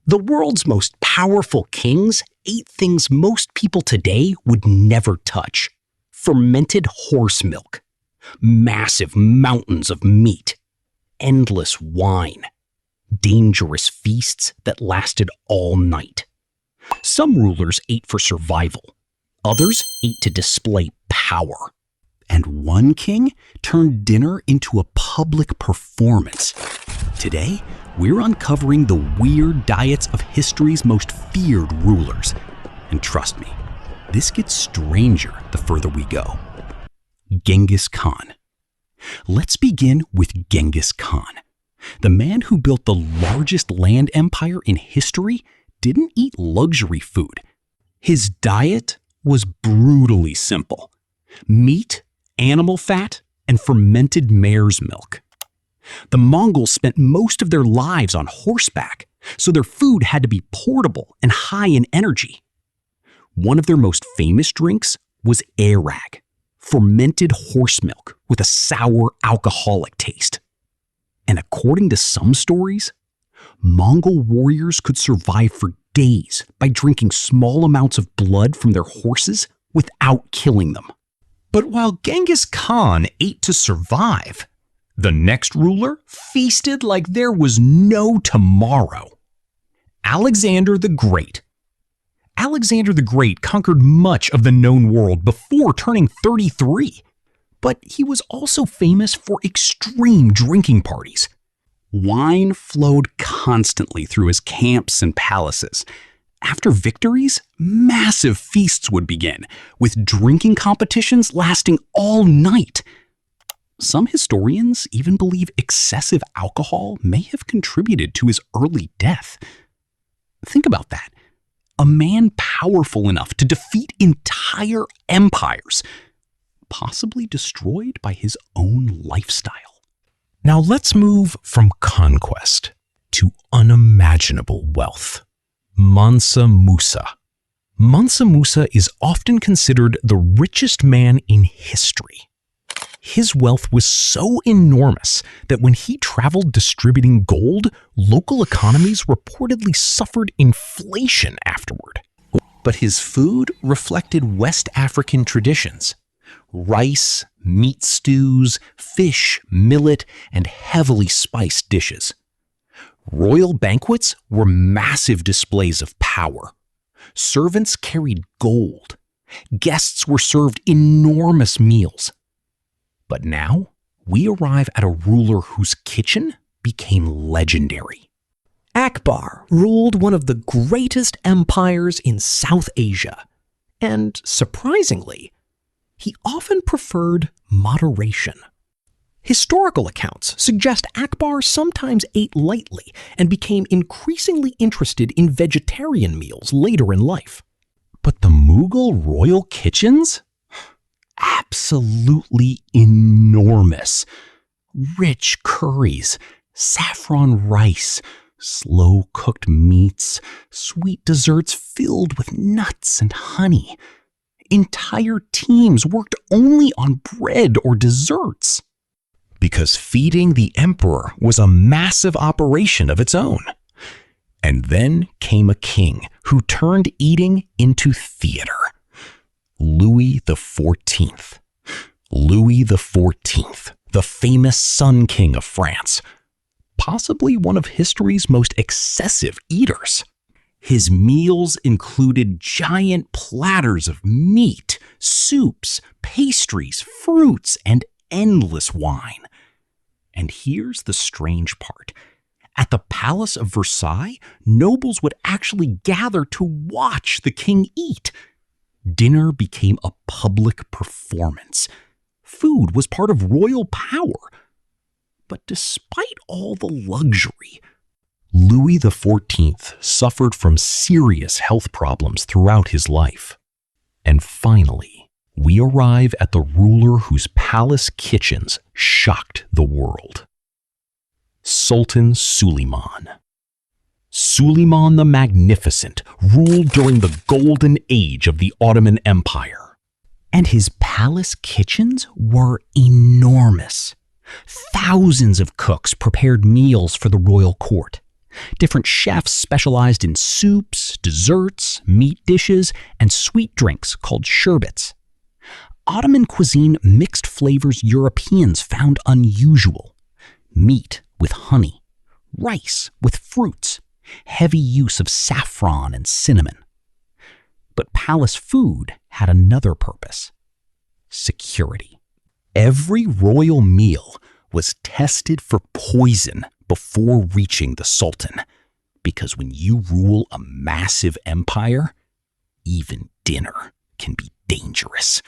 The world's most powerful kings ate things most people today would never touch. Fermented horse milk, massive mountains of meat, endless wine, dangerous feasts that lasted all night. Some rulers ate for survival. Others ate to display power. And one king turned dinner into a public performance. Today, we're uncovering the weird diets of history's most feared rulers. And trust me, this gets stranger the further we go. Genghis Khan. Let's begin with Genghis Khan. The man who built the largest land empire in history didn't eat luxury food. His diet was brutally simple: meat, animal fat, and fermented mare's milk. The Mongols spent most of their lives on horseback, so their food had to be portable and high in energy. One of their most famous drinks was arag, fermented horse milk with a sour alcoholic taste. And according to some stories, Mongol warriors could survive for days by drinking small amounts of blood from their horses without killing them. But while Genghis Khan ate to survive, the next ruler feasted like there was no tomorrow. Alexander the Great. Alexander the Great conquered much of the known world before turning 33, but he was also famous for extreme drinking parties. Wine flowed constantly through his camps and palaces. After victories, massive feasts would begin, with drinking competitions lasting all night. Some historians even believe excessive alcohol may have contributed to his early death. Think about that. A man powerful enough to defeat entire empires, possibly destroyed by his own lifestyle. Now let's move from conquest to unimaginable wealth. Mansa Musa. Mansa Musa is often considered the richest man in history. His wealth was so enormous that when he traveled distributing gold, local economies reportedly suffered inflation afterward. But his food reflected West African traditions: rice, meat stews, fish, millet, and heavily spiced dishes. Royal banquets were massive displays of power. Servants carried gold. Guests were served enormous meals. But now, we arrive at a ruler whose kitchen became legendary. Akbar ruled one of the greatest empires in South Asia. And surprisingly, he often preferred moderation. Historical accounts suggest Akbar sometimes ate lightly and became increasingly interested in vegetarian meals later in life. But the Mughal royal kitchens? Absolutely enormous. Rich curries, saffron rice, slow-cooked meats, sweet desserts filled with nuts and honey. Entire teams worked only on bread or desserts. Because feeding the emperor was a massive operation of its own. And then came a king who turned eating into theater. Louis XIV. Louis XIV, the famous Sun King of France. Possibly one of history's most excessive eaters. His meals included giant platters of meat, soups, pastries, fruits, and endless wine. And here's the strange part. At the Palace of Versailles, nobles would actually gather to watch the king eat. Dinner became a public performance. Food was part of royal power. But despite all the luxury, Louis XIV suffered from serious health problems throughout his life. And finally, we arrive at the ruler whose palace kitchens shocked the world. Sultan Suleiman. Suleiman the Magnificent ruled during the golden age of the Ottoman Empire. And his palace kitchens were enormous. Thousands of cooks prepared meals for the royal court. Different chefs specialized in soups, desserts, meat dishes, and sweet drinks called sherbets. Ottoman cuisine mixed flavors Europeans found unusual. Meat with honey, rice with fruits, heavy use of saffron and cinnamon. But palace food had another purpose: security. Every royal meal was tested for poison before reaching the Sultan, because when you rule a massive empire, even dinner can be dangerous.